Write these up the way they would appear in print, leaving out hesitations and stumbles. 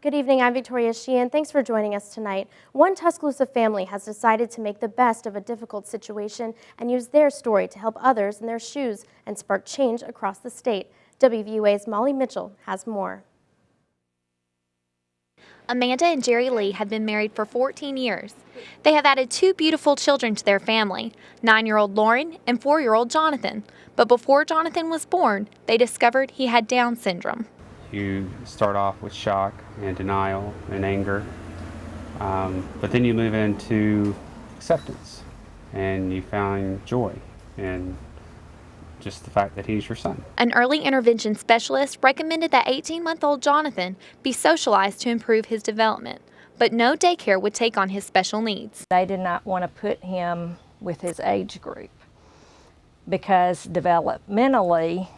Good evening, I'm Victoria Sheehan. Thanks for joining us tonight. One Tuscaloosa family has decided to make the best of a difficult situation and use their story to help others in their shoes and spark change across the state. WVUA's Molly Mitchell has more. Amanda and Jerry Lee have been married for 14 years. They have added 2 beautiful children to their family, 9-year-old Lauren and 4-year-old Jonathan. But before Jonathan was born, they discovered he had Down syndrome. You start off with shock and denial and anger, but then you move into acceptance and you find joy and just the fact that he's your son. An early intervention specialist recommended that 18-month-old Jonathan be socialized to improve his development, but no daycare would take on his special needs. They did not want to put him with his age group because developmentally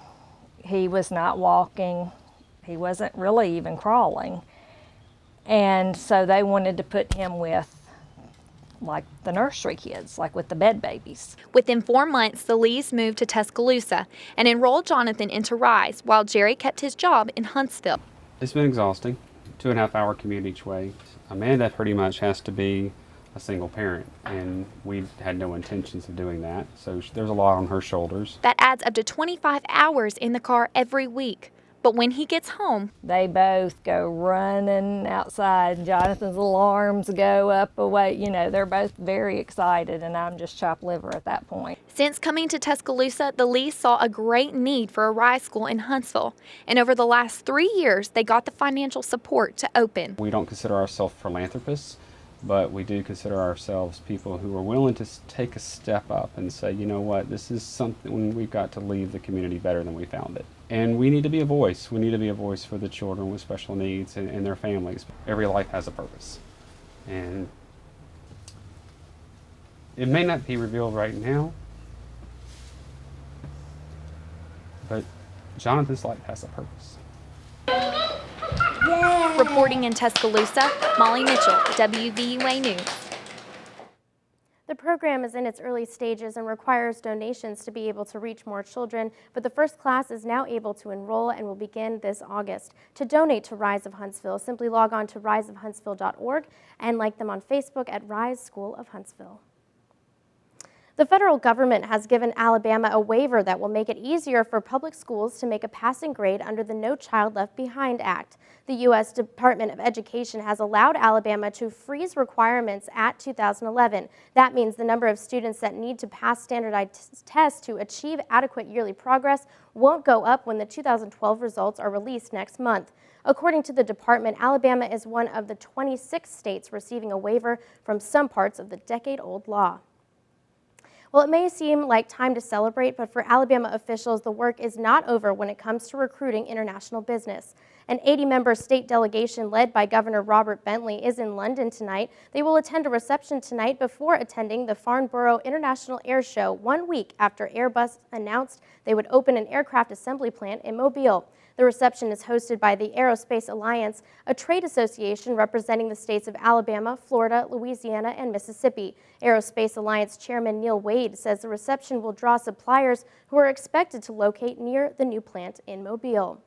he was not walking. He wasn't really even crawling. And so they wanted to put him with like the nursery kids, like with the bed babies. Within 4 months, the Lees moved to Tuscaloosa and enrolled Jonathan into Rise while Jerry kept his job in Huntsville. It's been exhausting, 2.5-hour commute each way. Amanda pretty much has to be a single parent, and we had no intentions of doing that, so there's a lot on her shoulders. That adds up to 25 hours in the car every week. But when he gets home, they both go running outside. Jonathan's alarms go up away. You know, they're both very excited, and I'm just chopped liver at that point. Since coming to Tuscaloosa, the Lees saw a great need for a Rise school in Huntsville. And over the last 3 years, they got the financial support to open. We don't consider ourselves philanthropists, but we do consider ourselves people who are willing to take a step up and say, you know what, this is something we've got to leave the community better than we found it. And we need to be a voice. We need to be a voice for the children with special needs and their families. Every life has a purpose. And it may not be revealed right now, but Jonathan's life has a purpose. Yay! Reporting in Tuscaloosa, Molly Mitchell, WVUA News. The program is in its early stages and requires donations to be able to reach more children, but the first class is now able to enroll and will begin this August. To donate to Rise of Huntsville, simply log on to riseofhuntsville.org and like them on Facebook at Rise School of Huntsville. The federal government has given Alabama a waiver that will make it easier for public schools to make a passing grade under the No Child Left Behind Act. The U.S. Department of Education has allowed Alabama to freeze requirements at 2011. That means the number of students that need to pass standardized tests to achieve adequate yearly progress won't go up when the 2012 results are released next month. According to the department, Alabama is one of the 26 states receiving a waiver from some parts of the decade-old law. Well, it may seem like time to celebrate, but for Alabama officials, the work is not over when it comes to recruiting international business. An 80-member state delegation led by Governor Robert Bentley is in London tonight. They will attend a reception tonight before attending the Farnborough International Air Show 1 week after Airbus announced they would open an aircraft assembly plant in Mobile. The reception is hosted by the Aerospace Alliance, a trade association representing the states of Alabama, Florida, Louisiana, and Mississippi. Aerospace Alliance Chairman Neil Wade says the reception will draw suppliers who are expected to locate near the new plant in Mobile.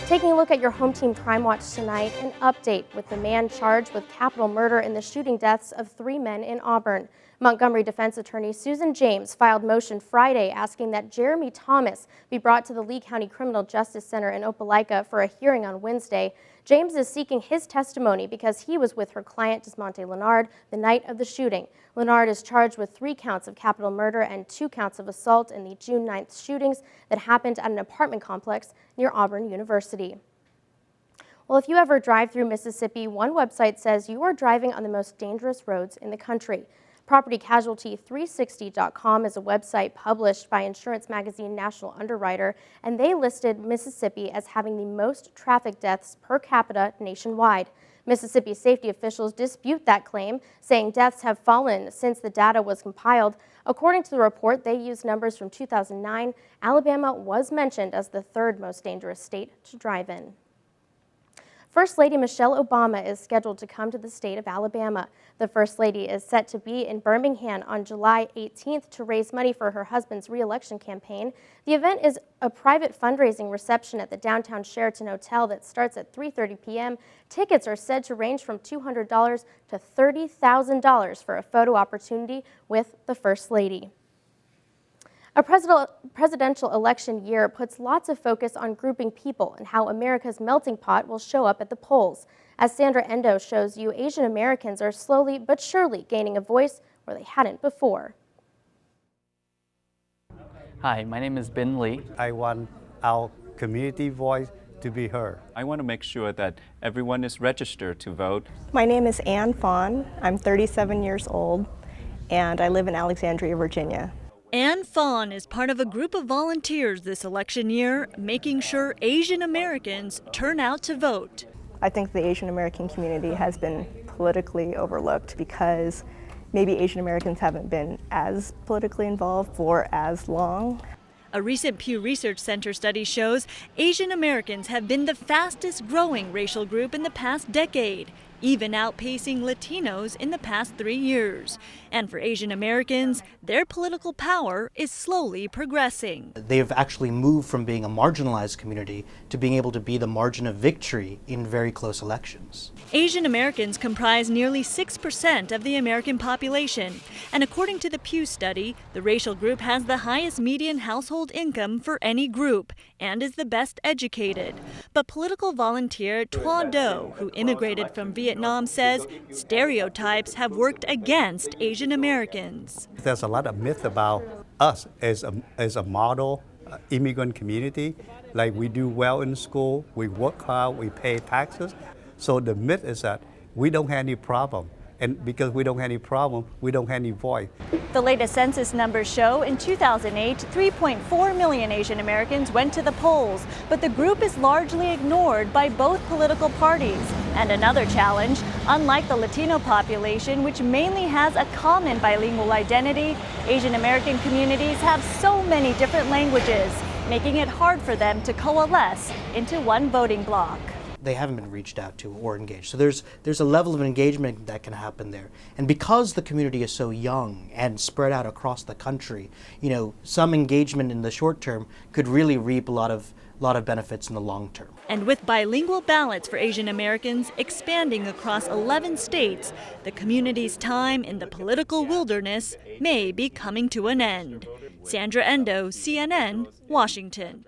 Taking a look at your home team Crime Watch tonight, an update with the man charged with capital murder in the shooting deaths of 3 men in Auburn. Montgomery defense attorney Susan James filed motion Friday asking that Jeremy Thomas be brought to the Lee County Criminal Justice Center in Opelika for a hearing on Wednesday. James is seeking his testimony because he was with her client Desmonte Leonard the night of the shooting. Leonard is charged with 3 counts of capital murder and 2 counts of assault in the June 9th shootings that happened at an apartment complex near Auburn University. Well, if you ever drive through Mississippi, one website says you are driving on the most dangerous roads in the country. PropertyCasualty360.com is a website published by insurance magazine National Underwriter, and they listed Mississippi as having the most traffic deaths per capita nationwide. Mississippi safety officials dispute that claim, saying deaths have fallen since the data was compiled. According to the report, they used numbers from 2009. Alabama was mentioned as the 3rd most dangerous state to drive in. First Lady Michelle Obama is scheduled to come to the state of Alabama. The First Lady is set to be in Birmingham on July 18th to raise money for her husband's re-election campaign. The event is a private fundraising reception at the downtown Sheraton Hotel that starts at 3:30 p.m. Tickets are said to range from $200 to $30,000 for a photo opportunity with the First Lady. A presidential election year puts lots of focus on grouping people and how America's melting pot will show up at the polls. As Sandra Endo shows you, Asian Americans are slowly but surely gaining a voice where they hadn't before. Hi, my name is Bin Lee. I want our community voice to be heard. I want to make sure that everyone is registered to vote. My name is Ann Fawn. I'm 37 years old, and I live in Alexandria, Virginia. Ann Fawn is part of a group of volunteers this election year, making sure Asian Americans turn out to vote. I think the Asian American community has been politically overlooked because maybe Asian Americans haven't been as politically involved for as long. A recent Pew Research Center study shows Asian Americans have been the fastest growing racial group in the past decade, even outpacing Latinos in the past 3 years. And for Asian Americans, their political power is slowly progressing. They've actually moved from being a marginalized community to being able to be the margin of victory in very close elections. Asian Americans comprise nearly 6% of the American population. And according to the Pew study, the racial group has the highest median household income for any group and is the best educated. But political volunteer Thua Do, who immigrated from Vietnam, says stereotypes have worked against Asian Americans. There's a lot of myth about us as a model immigrant community. Like we do well in school, we work hard, we pay taxes. So the myth is that we don't have any problem. And because we don't have any problem, we don't have any voice. The latest census numbers show in 2008, 3.4 million Asian Americans went to the polls, but the group is largely ignored by both political parties. And another challenge, unlike the Latino population, which mainly has a common bilingual identity, Asian American communities have so many different languages, making it hard for them to coalesce into one voting bloc. They haven't been reached out to or engaged. So there's a level of engagement that can happen there. And because the community is so young and spread out across the country, some engagement in the short term could really reap a lot of benefits in the long term. And with bilingual ballots for Asian Americans expanding across 11 states, the community's time in the political wilderness may be coming to an end. Sandra Endo, CNN, Washington.